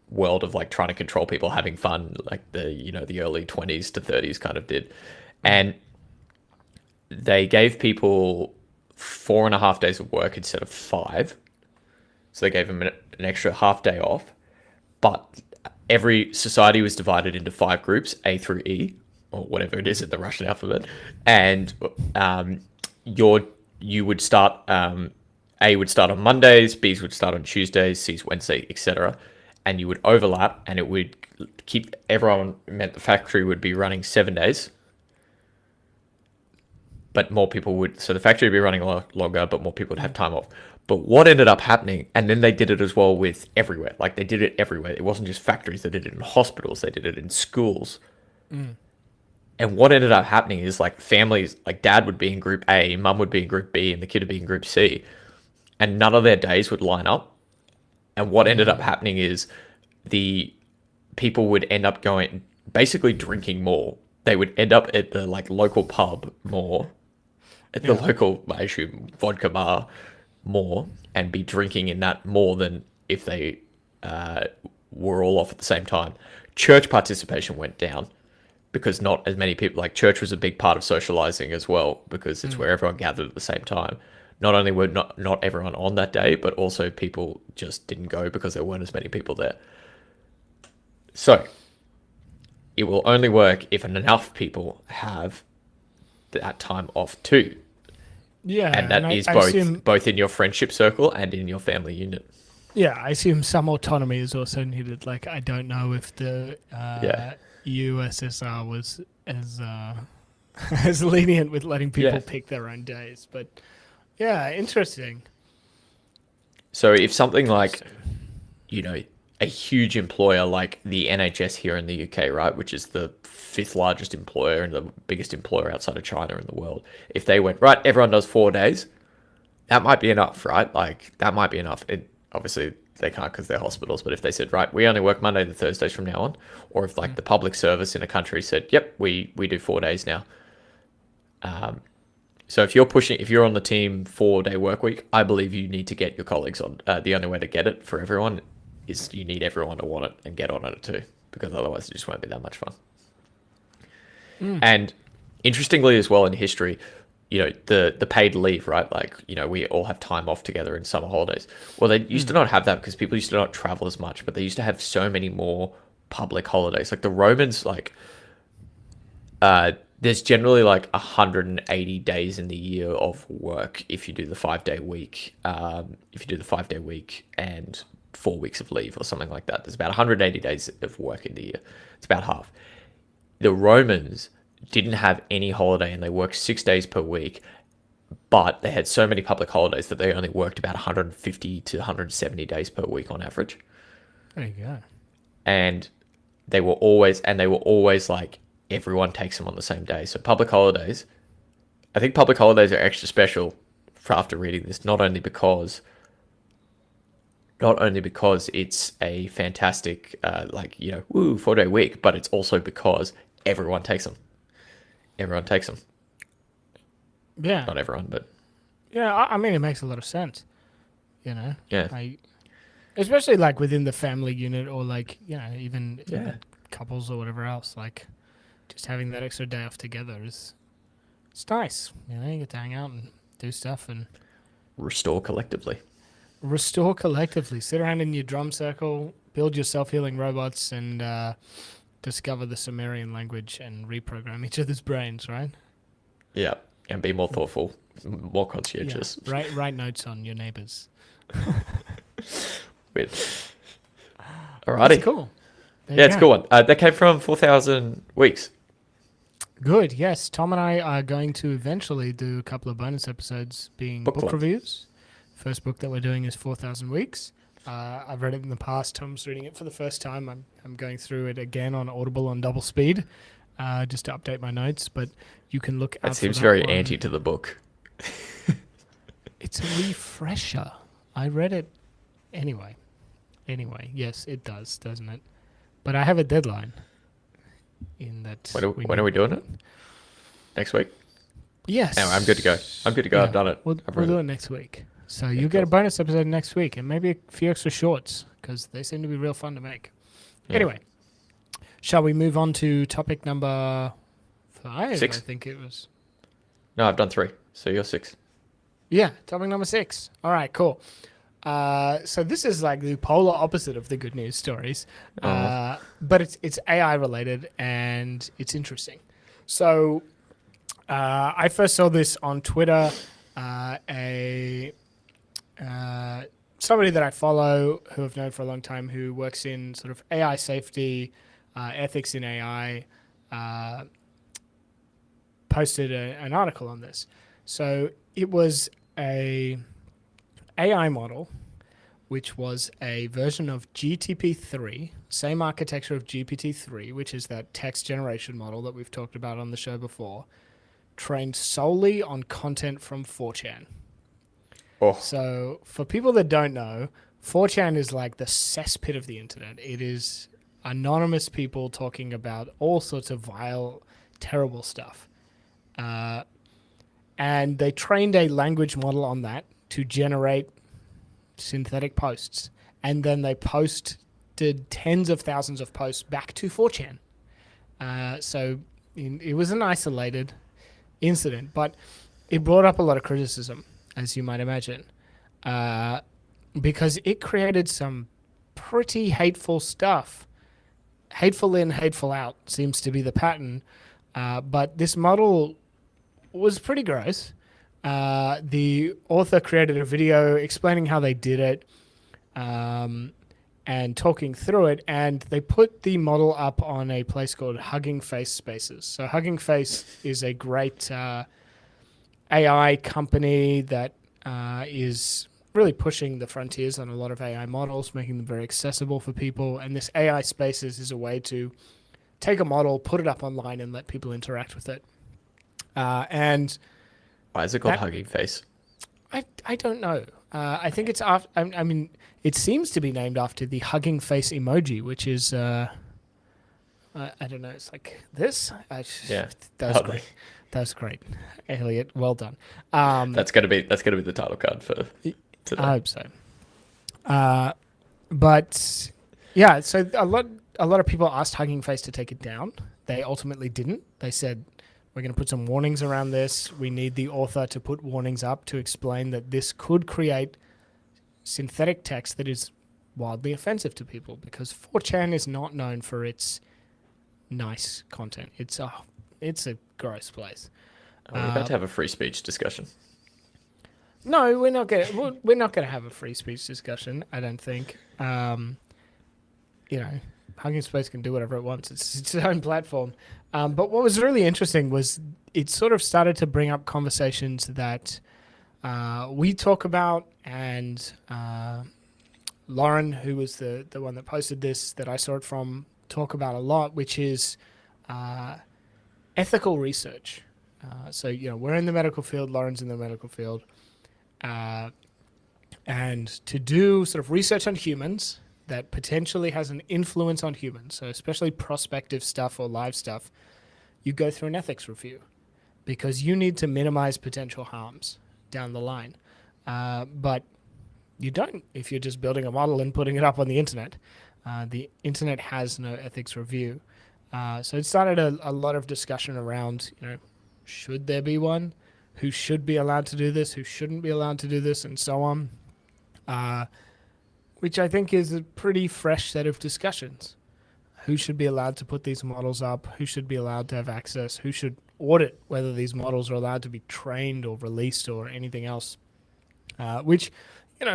world of like trying to control people having fun, like the, you know, the early 20s to 30s kind of did. And they gave people 4.5 days of work instead of 5. So they gave them an extra half day off. But every society was divided into 5 groups, A through E, or whatever it is in the Russian alphabet. And you would start, A would start on Mondays, B's would start on Tuesdays, C's Wednesday, etc. And you would overlap, and it would keep everyone, meant the factory would be running 7 days. But more people would, so the factory would be running a lot longer, but more people would have time off. But what ended up happening, and then they did it as well with everywhere. Like they did it everywhere. It wasn't just factories. They did it in hospitals. They did it in schools. And what ended up happening is like families, like dad would be in group A, mum would be in group B, and the kid would be in group C. And none of their days would line up. And what ended up happening is the people would end up going, basically drinking more. They would end up at the like local pub more, at the local, I assume, vodka bar more, and be drinking in that more than if they were all off at the same time. Church participation went down because not as many people, like church was a big part of socializing as well, because it's where everyone gathered at the same time. Not only were not everyone on that day, but also people just didn't go because there weren't as many people there. So it will only work if enough people have that time off too. Yeah, and that is both in your friendship circle and in your family unit. Yeah, I assume some autonomy is also needed. Like, I don't know if the USSR was as as lenient with letting people pick their own days, but yeah, interesting. So if something like, you know, a huge employer like the NHS here in the UK, right, which is the 5th largest employer and the biggest employer outside of China in the world, if they went, right, everyone does 4 days, that might be enough, right? Like, that might be enough. Obviously, they can't because they're hospitals, but if they said, right, we only work Monday to Thursdays from now on, or if, like, the public service in a country said, yep, we do 4 days now. So if you're on the team 4-day work week, I believe you need to get your colleagues on. The only way to get it for everyone is you need everyone to want it and get on it too, because otherwise it just won't be that much fun. And interestingly as well in history, the paid leave, right? Like, we all have time off together in summer holidays. Well, they used to not have that because people used to not travel as much, but they used to have so many more public holidays. Like the Romans, like, there's generally like 180 days in the year of work if you do the 5-day week. If you do the 5-day week and 4 weeks of leave or something like that, there's about 180 days of work in the year. It's about half. The Romans didn't have any holiday and they worked 6 days per week, but they had so many public holidays that they only worked about 150 to 170 days per week on average. There you go. And they were always like, everyone takes them on the same day. So public holidays, I think public holidays are extra special for after reading this, not only because it's a fantastic, 4-day week, but it's also because everyone takes them. Everyone takes them. Yeah. Not everyone, but... Yeah, I mean, it makes a lot of sense, Yeah. Especially, like, within the family unit or, like, even couples or whatever else, like, just having that extra day off together it's nice. You get to hang out and do stuff and... Restore collectively. Sit around in your drum circle, build your self-healing robots, and discover the Sumerian language and reprogram each other's brains, right? Yeah, and be more thoughtful, more conscientious. Yeah. Write notes on your neighbors. Weird. Alrighty. That's cool. It's a cool one. That came from 4,000 Weeks. Good, yes. Tom and I are going to eventually do a couple of bonus episodes being book reviews. First book that we're doing is 4,000 Weeks. I've read it in the past. Tom's reading it for the first time. I'm going through it again on Audible on double speed, just to update my notes. But you can look. That seems very anti to the book. It's a refresher. I read it anyway. Yes, it does, doesn't it? But I have a deadline. In that. When are we doing it? Next week? Yes. Anyway, I'm good to go. Yeah, I've done it. We'll do it next week. So you'll get a bonus episode next week and maybe a few extra shorts because they seem to be real fun to make. Yeah. Anyway, shall we move on to topic number 5? 6. I think it was. No, I've done 3. So you're 6. Yeah, topic number 6. All right, cool. So this is like the polar opposite of the good news stories, but it's AI related and it's interesting. So I first saw this on Twitter. Somebody that I follow who I've known for a long time who works in sort of AI safety, ethics in AI, posted an article on this. So it was a AI model, which was a version of GPT-3, same architecture of GPT-3, which is that text generation model that we've talked about on the show before, trained solely on content from 4chan. Oh. So for people that don't know, 4chan is like the cesspit of the internet. It is anonymous people talking about all sorts of vile, terrible stuff. And they trained a language model on that to generate synthetic posts. And then they posted tens of thousands of posts back to 4chan. It was an isolated incident, but it brought up a lot of criticism, as you might imagine, because it created some pretty hateful stuff. Hateful in, hateful out seems to be the pattern. But this model was pretty gross. The author created a video explaining how they did it and talking through it, and they put the model up on a place called Hugging Face Spaces. So Hugging Face is a great AI company that is really pushing the frontiers on a lot of AI models, making them very accessible for people. And this AI Spaces is a way to take a model, put it up online, and let people interact with it. And why is it called Hugging Face? I don't know. I think it's after. I mean, it seems to be named after the hugging face emoji, which is I don't know. It's like this. That was great. That was great, Elliot. Well done. That's gonna be the title card for today. I hope so. But yeah, so a lot of people asked Hugging Face to take it down. They ultimately didn't. They said We're going to put some warnings around this. We need the author to put warnings up to explain that this could create synthetic text that is wildly offensive to people, because 4chan is not known for its nice content. It's a gross place. We're about to have a free speech discussion. No, we're not gonna have a free speech discussion, I don't think. Hugging Space can do whatever it wants. It's its own platform. But what was really interesting was it sort of started to bring up conversations that we talk about, and Lauren, who was the one that posted this, that I saw it from, talk about a lot, which is ethical research. So we're in the medical field, Lauren's in the medical field. And to do sort of research on humans that potentially has an influence on humans, so especially prospective stuff or live stuff, you go through an ethics review because you need to minimize potential harms down the line. But you don't if you're just building a model and putting it up on the internet. The internet has no ethics review. So it started a lot of discussion around, should there be one? Who should be allowed to do this? Who shouldn't be allowed to do this? And so on. Which I think is a pretty fresh set of discussions. Who should be allowed to put these models up? Who should be allowed to have access? Who should audit whether these models are allowed to be trained or released or anything else? Which,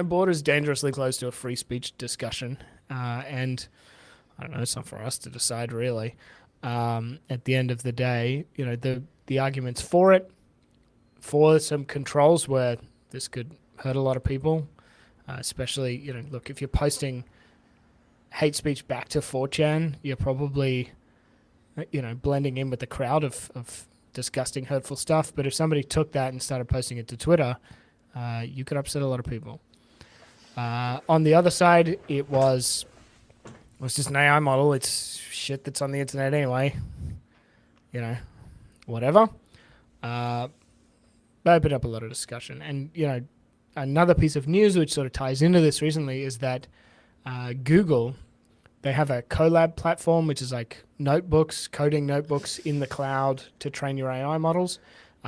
borders dangerously close to a free speech discussion. And I don't know, it's not for us to decide really. At the end of the day, the arguments for it, for some controls where this could hurt a lot of people, especially, look, if you're posting hate speech back to 4chan, you're probably, blending in with the crowd of disgusting, hurtful stuff. But if somebody took that and started posting it to Twitter, you could upset a lot of people. On the other side, it was just an AI model. It's shit that's on the internet anyway. Whatever. That opened up a lot of discussion. And, another piece of news which sort of ties into this recently is that Google, they have a Colab platform, which is like notebooks, coding notebooks in the cloud to train your AI models.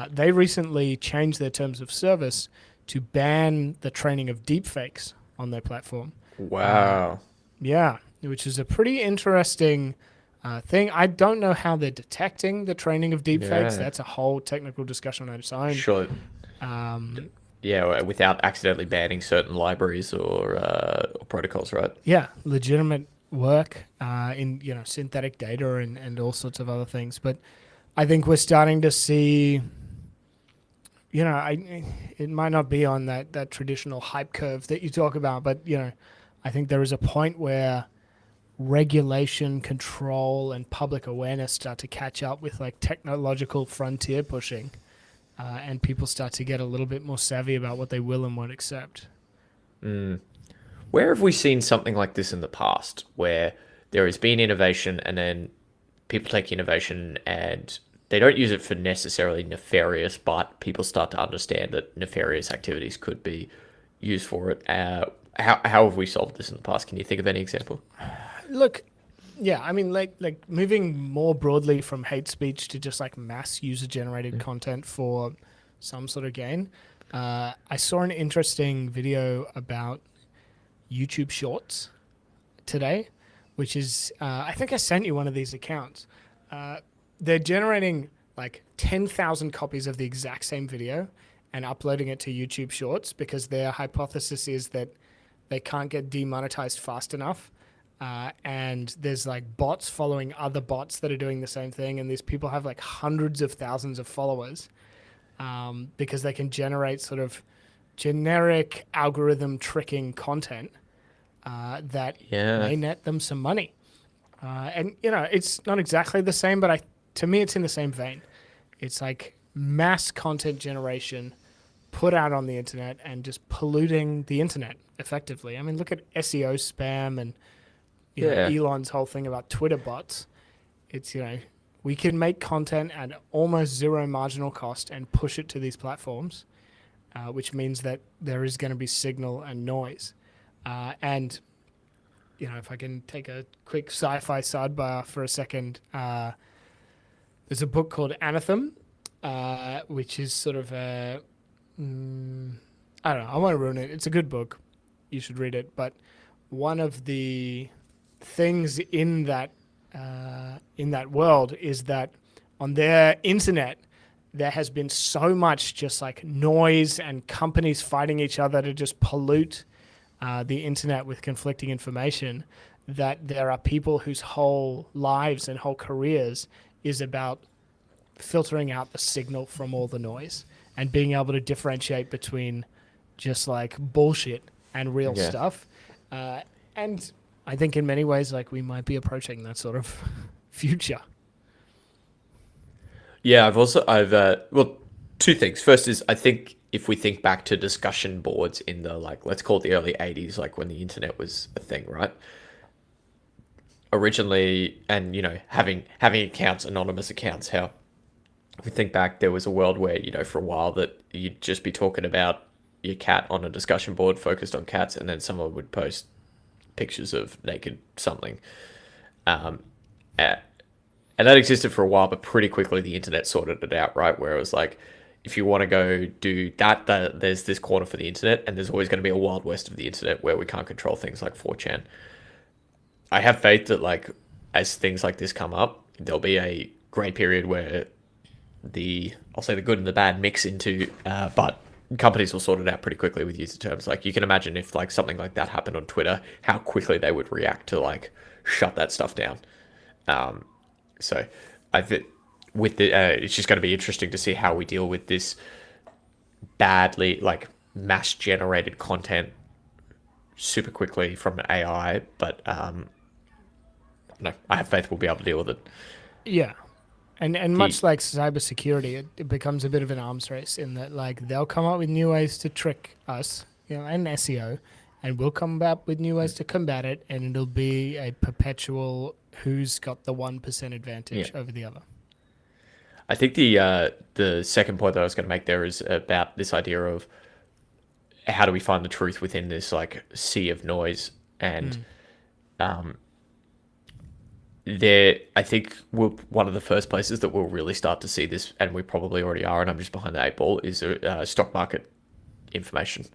They recently changed their terms of service to ban the training of deepfakes on their platform. Wow. Yeah, which is a pretty interesting thing. I don't know how they're detecting the training of deepfakes. Yeah. That's a whole technical discussion on its own. Sure. Without accidentally banning certain libraries or protocols, right? Yeah, legitimate work in synthetic data and all sorts of other things. But I think we're starting to see, it might not be on that traditional hype curve that you talk about, but I think there is a point where regulation, control, and public awareness start to catch up with like technological frontier pushing. And people start to get a little bit more savvy about what they will and won't accept. Where have we seen something like this in the past, where there has been innovation and then people take innovation and they don't use it for necessarily nefarious, but people start to understand that nefarious activities could be used for it? How have we solved this in the past? Can you think of any example? Look, yeah, I mean, like moving more broadly from hate speech to just like mass user-generated content for some sort of gain. I saw an interesting video about YouTube Shorts today, which is, I think I sent you one of these accounts. They're generating like 10,000 copies of the exact same video and uploading it to YouTube Shorts because their hypothesis is that they can't get demonetized fast enough. And there's like bots following other bots that are doing the same thing. And these people have like hundreds of thousands of followers because they can generate sort of generic algorithm tricking content that may net them some money. And, it's not exactly the same, but to me, it's in the same vein. It's like mass content generation put out on the internet and just polluting the internet effectively. I mean, look at SEO spam and Elon's whole thing about Twitter bots. It's, we can make content at almost zero marginal cost and push it to these platforms, which means that there is going to be signal and noise. And, if I can take a quick sci-fi sidebar for a second, There's a book called Anathem, which is sort of a I don't know. I won't ruin it. It's a good book. You should read it. But one of the things in that world is that on their internet there has been so much just like noise and companies fighting each other to just pollute the internet with conflicting information, that there are people whose whole lives and whole careers is about filtering out the signal from all the noise and being able to differentiate between just like bullshit and real stuff. And I think in many ways, like, we might be approaching that sort of future. Yeah, well, two things. First is, I think if we think back to discussion boards in the, like, let's call it the early 80s, like when the internet was a thing, right? Originally, and, you know, having accounts, anonymous accounts, how if we think back, there was a world where, you know, for a while that you'd just be talking about your cat on a discussion board focused on cats, and then someone would post pictures of naked something. And that existed for a while, but pretty quickly the internet sorted it out, right? Where it was like, if you want to go do that, there's this corner for the internet, and there's always going to be a wild west of the internet where we can't control things like 4chan. I have faith that, like, as things like this come up, there'll be a great period where I'll say the good and the bad mix into, but companies will sort it out pretty quickly with user terms. Like, you can imagine if like something like that happened on Twitter, how quickly they would react to like shut that stuff down. So I think with it's just going to be interesting to see how we deal with this badly, like, mass generated content super quickly from AI. But no, I have faith we'll be able to deal with it. Yeah. And much like cybersecurity, it becomes a bit of an arms race in that, like, they'll come up with new ways to trick us, you know, and SEO, and we'll come up with new ways to combat it, and it'll be a perpetual who's got the 1% advantage over the other. I think the second point that I was going to make there is about this idea of how do we find the truth within this, like, sea of noise. And I think one of the first places that we'll really start to see this, and we probably already are, and I'm just behind the eight ball, is stock market information.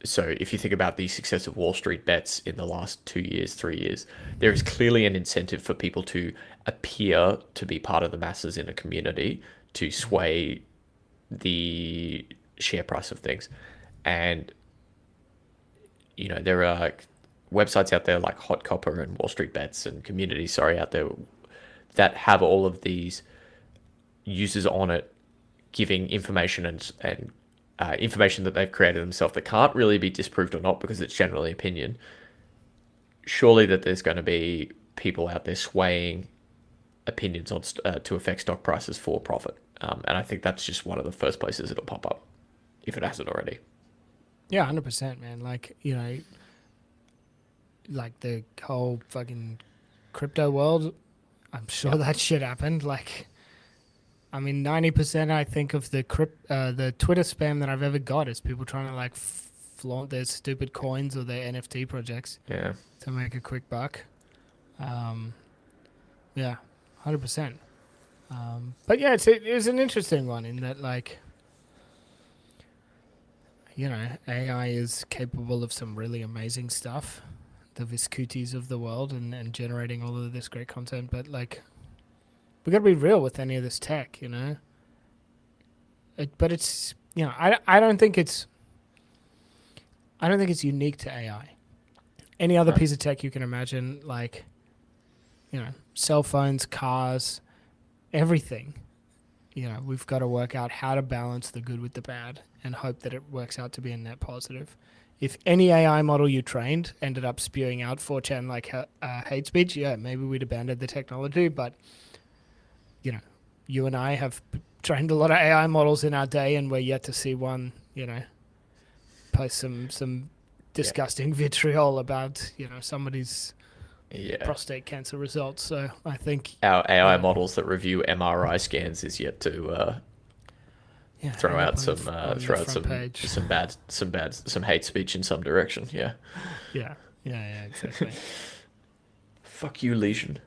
So if you think about the success of Wall Street bets in the last 2 years, 3 years, there is clearly an incentive for people to appear to be part of the masses in a community to sway the share price of things. And, you know, there are websites out there like Hot Copper and Wall Street Bets and communities, out there that have all of these users on it giving information and information that they've created themselves that can't really be disproved or not because it's generally opinion. Surely that there's going to be people out there swaying opinions on to affect stock prices for profit. And I think that's just one of the first places it'll pop up, if it hasn't already. Yeah, 100%, man. Like, you know, like the whole fucking crypto world, I'm sure that shit happened. Like, I mean, 90% I think of the Twitter spam that I've ever got is people trying to like flaunt their stupid coins or their NFT projects to make a quick buck. Yeah, 100%. But yeah, it's an interesting one in that, like, you know, AI is capable of some really amazing stuff, the Viscutis of the world, and generating all of this great content. But, like, we got to be real with any of this tech, you know. But it's, you know, I don't think it's unique to AI. Any other piece of tech you can imagine, like, you know, cell phones, cars, everything. You know, we've got to work out how to balance the good with the bad and hope that it works out to be a net positive. If any AI model you trained ended up spewing out 4chan like hate speech, yeah, maybe we'd abandon the technology. But, you know, you and I have trained a lot of AI models in our day, and we're yet to see one, you know, post some disgusting vitriol about, you know, somebody's prostate cancer results. So I think our AI models that review MRI scans is yet to throw out some hate speech in some direction. Yeah, exactly. Fuck you, lesion.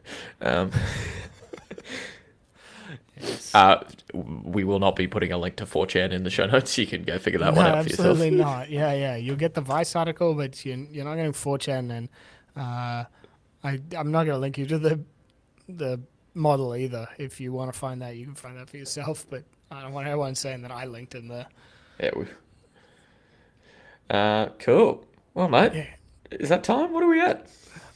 We will not be putting a link to 4chan in the show notes. You can go figure that one No, out for yourself. absolutely not. Yeah. You'll get the Vice article, but you're not getting 4chan. And I'm not going to link you to the model either. If you want to find that, you can find that for yourself. But I don't want everyone saying that I linked in there. Yeah. Cool. Well, mate, Yeah. is that time? What are we at?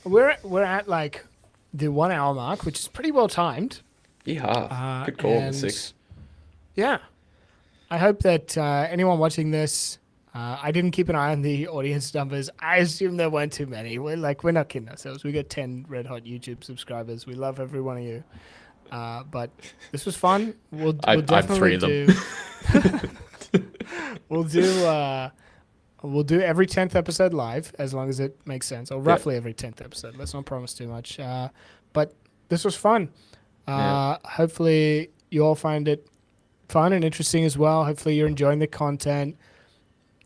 We're at like the 1 hour mark, which is pretty well timed. Yeah. Good call on the and 6. Yeah, I hope that anyone watching this, I didn't keep an eye on the audience numbers. I assume there weren't too many. We're not kidding ourselves. We got 10 red hot YouTube subscribers. We love every one of you. But this was fun. We'll definitely I'm 3 of them. We'll do every 10th episode live as long as it makes sense, or roughly every 10th episode. Let's not promise too much. But this was fun. Hopefully you all find it fun and interesting as well. Hopefully you're enjoying the content.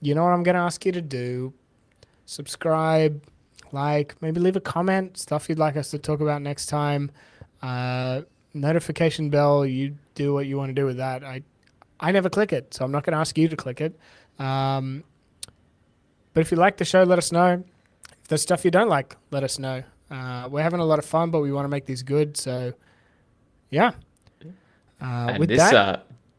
You know what I'm going to ask you to do? Subscribe, like, maybe leave a comment, stuff you'd like us to talk about next time. Notification bell, you do what you want to do with that. I never click it, so I'm not going to ask you to click it. But if you like the show, let us know. If there's stuff you don't like, let us know. We're having a lot of fun, but we want to make these good. So, yeah. And with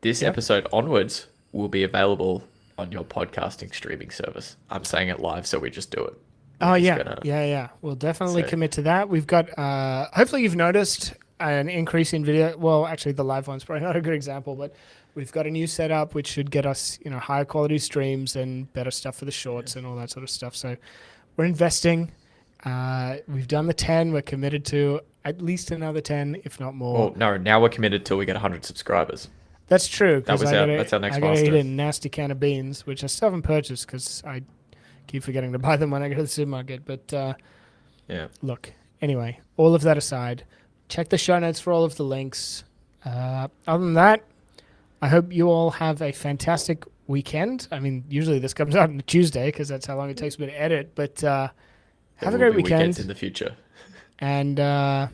this episode onwards will be available on your podcasting streaming service. I'm saying it live, so we just do it. Yeah. We'll definitely commit to that. We've got, hopefully you've noticed an increase in video. Well, actually the live one's probably not a good example, but we've got a new setup which should get us, higher quality streams and better stuff for the shorts and all that sort of stuff. So we're investing. We've done the 10. We're committed to at least another 10, if not more. Well, no, now we're committed till we get 100 subscribers. That's true. That's our next milestone. I gotta eat a nasty can of beans, which I still haven't purchased because I keep forgetting to buy them when I go to the supermarket. But look, anyway, all of that aside, check the show notes for all of the links. Other than that, I hope you all have a fantastic weekend. I mean, usually this comes out on a Tuesday because that's how long it takes me to edit. But have a great weekend. Weekends in the future. And I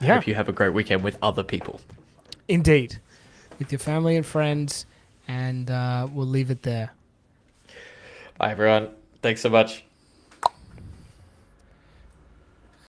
hope you have a great weekend with other people. Indeed. With your family and friends. And we'll leave it there. Bye, everyone. Thanks so much.